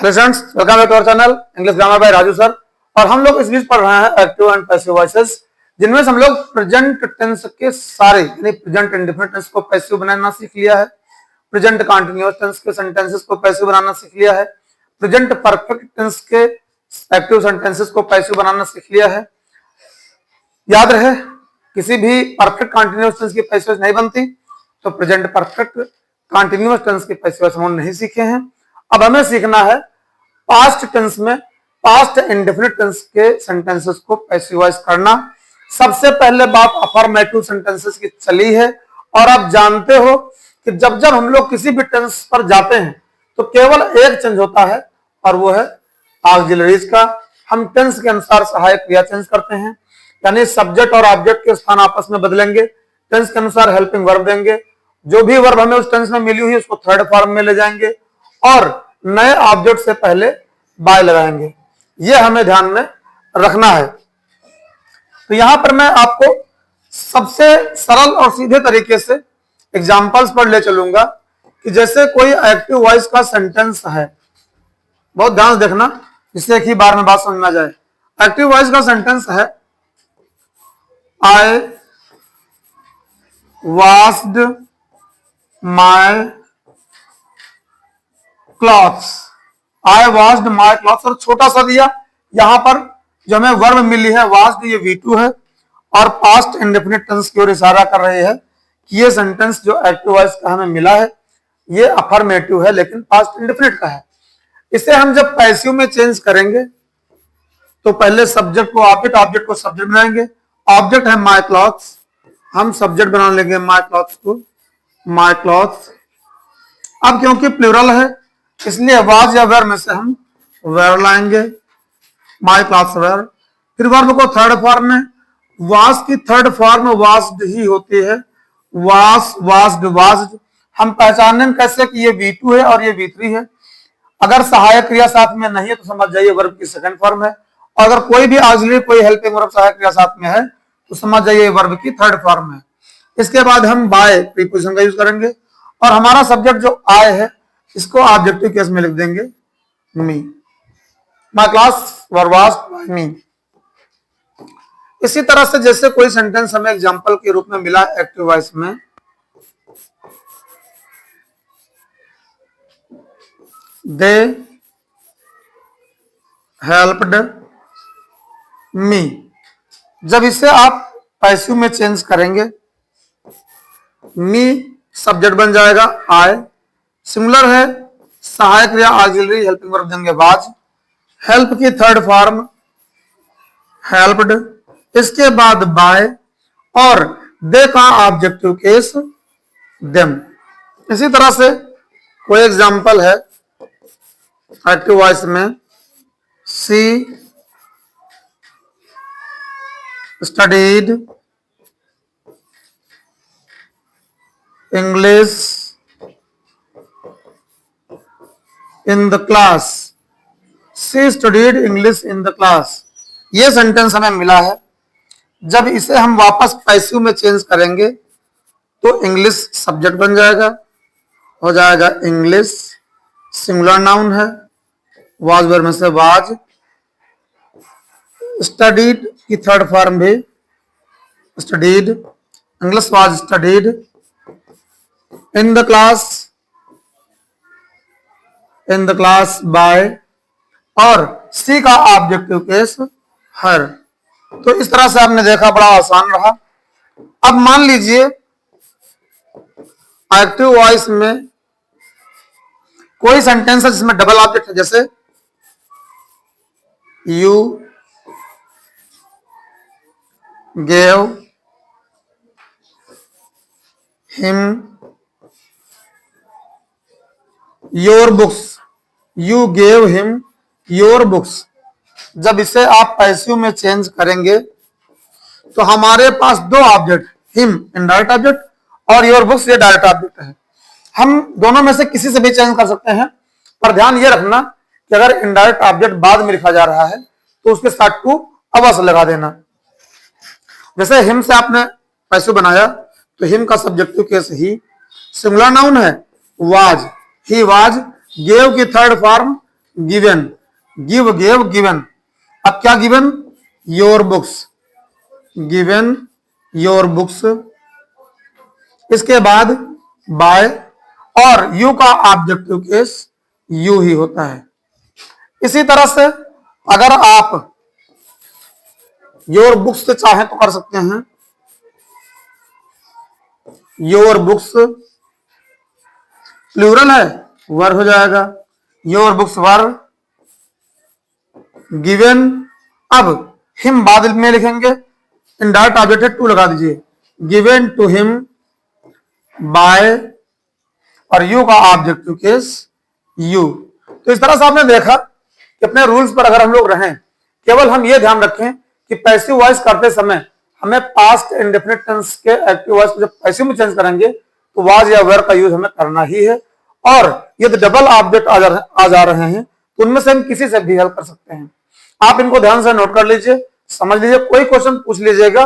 Students, welcome back to our channel English grammar by Raju sir. और हम लोग इस बीच पढ़ रहे हैं एक्टिव एंड पैसिव वॉइसेस, जिनमें से हम लोग प्रेजेंट टेंस के सारे यानी प्रेजेंट इंडेफिनिट टेंस को पैसिव बनाना सीख लिया है, प्रेजेंट कंटीन्यूअस टेंस के सेंटेंसेस को पैसिव बनाना सीख लिया है, प्रेजेंट परफेक्ट टेंस के एक्टिव सेंटेंसेस को पैसिव बनाना सीख लिया है। याद रहे, किसी भी परफेक्ट कंटीन्यूअस टेंस की पैसिव नहीं बनती, तो प्रेजेंट परफेक्ट कंटीन्यूअस टेंस की पैसिव हम नहीं सीखे हैं। अब हमें सीखना है पास्ट टेंस में पास्ट इंडेफिनिट टेंस के सेंटेंसेस को पैसिवाइज करना। सबसे पहले बात अफर्मेटिव सेंटेंसेस की चली है, और आप जानते हो कि जब जब हम लोग किसी भी टेंस पर जाते हैं तो केवल एक चेंज होता है, और वो है ऑक्सिलरीज का। हम टेंस के अनुसार सहायक क्रिया चेंज करते हैं, यानी सब्जेक्ट और ऑब्जेक्ट के स्थान आपस में बदलेंगे, टेंस के अनुसार हेल्पिंग वर्ब देंगे, जो भी वर्ब हमें उस टेंस में मिली हुई उसको थर्ड फॉर्म में ले जाएंगे, और नए ऑब्जेक्ट से पहले बाय लगाएंगे। यह हमें ध्यान में रखना है। तो यहां पर मैं आपको सबसे सरल और सीधे तरीके से एग्जांपल्स पर ले चलूंगा कि जैसे कोई एक्टिव वॉइस का सेंटेंस है, बहुत ध्यान से देखना जिससे एक ही बार में बात समझ में आ जाए। एक्टिव वॉइस का सेंटेंस है I washed my clothes, I washed my clothes, और छोटा सा दिया। यहां पर जो हमें वर्ब मिली है वॉश्ड, ये V2 है, और पास्ट इंडेफिनिट टेंस की ओर इशारा कर रहे हैं कि ये सेंटेंस जो एक्टिव वॉइस का हमें मिला है ये अफर्मेटिव है, लेकिन पास्ट इंडेफिनिट का है। इसे हम जब पैसिव में चेंज करेंगे तो पहले सब्जेक्ट को ऑब्जेक्ट, ऑब्जेक्ट को सब्जेक्ट बनाएंगे। ऑब्जेक्ट है माय क्लॉथ्स, हम सब्जेक्ट बना लेंगे माय क्लॉथ्स को, माय क्लॉथ्स। अब क्योंकि प्लूरल है इसलिए वाज या वेयर में से हम वेयर लाएंगे, माय क्लॉथ्स वेयर। फिर वर्ब को थर्ड फॉर्म में, वाज की थर्ड फॉर्म वास्ड ही होती है, वास, वास्ड, वास्ड। हम पहचानेंगे कैसे कि ये V2 है और ये V3 है। अगर सहायक क्रिया साथ में नहीं है तो समझ जाइए वर्ब की सेकंड फॉर्म है, और अगर कोई भी ऑक्सिलरी, कोई हेल्पिंग वर्ब सहायक क्रिया साथ में है तो समझ जाइए वर्ब की थर्ड फॉर्म है। इसके बाद हम बाय प्रीपोजिशन का यूज करेंगे, और हमारा सब्जेक्ट जो आय है इसको ऑब्जेक्टिव केस में लिख देंगे me, my clothes were washed by me. इसी तरह से जैसे कोई सेंटेंस हमें एग्जांपल के रूप में मिला एक्टिव वॉइस में, दे हेल्प्ड मी। जब इसे आप पैसिव में चेंज करेंगे, मी सब्जेक्ट बन जाएगा आई, सिंगुलर है, सहायक क्रिया ऑक्सिलरी हेल्पिंग वर्ब देंगे वाज, हेल्प की थर्ड फॉर्म हेल्प्ड, इसके बाद बाय, और दे का ऑब्जेक्टिव केस देम। इसी तरह से कोई एग्जांपल है एक्टिव वॉइस में, she studied English in the class, she studied English in the class. ये सेंटेंस हमें मिला है। जब इसे हम वापस पैसिव में चेंज करेंगे तो इंग्लिश सब्जेक्ट बन जाएगा, हो जाएगा इंग्लिश, सिंगुलर नाउन है, वाज वर्ब में से वाज, स्टडीड की थर्ड फॉर्म भी studied, English was studied, in the class by, और सी का ऑब्जेक्टिव केस हर। तो इस तरह से आपने देखा, बड़ा आसान रहा। अब मान लीजिए एक्टिव वॉइस में कोई सेंटेंस है जिसमें डबल ऑब्जेक्ट है, जैसे you gave him your books, you gave him your books. जब इसे आप पैसिव में चेंज करेंगे तो हमारे पास दो ऑब्जेक्ट, हिम इनडायरेक्ट ऑब्जेक्ट और योर बुक्स ये डायरेक्ट ऑब्जेक्ट है। हम दोनों में से किसी से भी चेंज कर सकते हैं, पर ध्यान ये रखना कि अगर इनडायरेक्ट ऑब्जेक्ट बाद में लिखा जा रहा है तो उसके साथ टू अवश्य लगा देना। जैसे हिम से आपने पैसिव बनाया तो हिम का सब्जेक्टिव केस ही, सिंगुलर नाउन है वाज, ही वाज, गेव की third form given, give, gave, given. अब क्या given? Your books, given your books. इसके बाद बाय, और यू का ऑब्जेक्टिव केस यू ही होता है। इसी तरह से अगर आप योर बुक्स से चाहें तो कर सकते हैं, योर बुक्स प्लूरल है, वर हो जाएगा, योर बुक्स वर गिवन। अब हिम बाद में लिखेंगे, इनडायरेक्ट ऑब्जेक्ट है, टू लगा दीजिए, गिवन टू हिम बाय, और यू का ऑब्जेक्टिव केस यू। तो इस तरह से आपने देखा कि अपने रूल्स पर अगर हम लोग रहें, केवल हम ये ध्यान रखें कि पैसिव वॉइस करते समय हमें पास्ट इंडेफिनिट टेंस के एक्टिव वॉइस को जब पैसिव में चेंज करेंगे तो वाज या वेयर का यूज हमें करना ही है। और यदि डबल ऑब्जेक्ट आ जा रहे हैं तो उनमें से हम किसी से भी हेल्प कर सकते हैं। आप इनको ध्यान से नोट कर लीजिए, समझ लीजिए, कोई क्वेश्चन पूछ लीजिएगा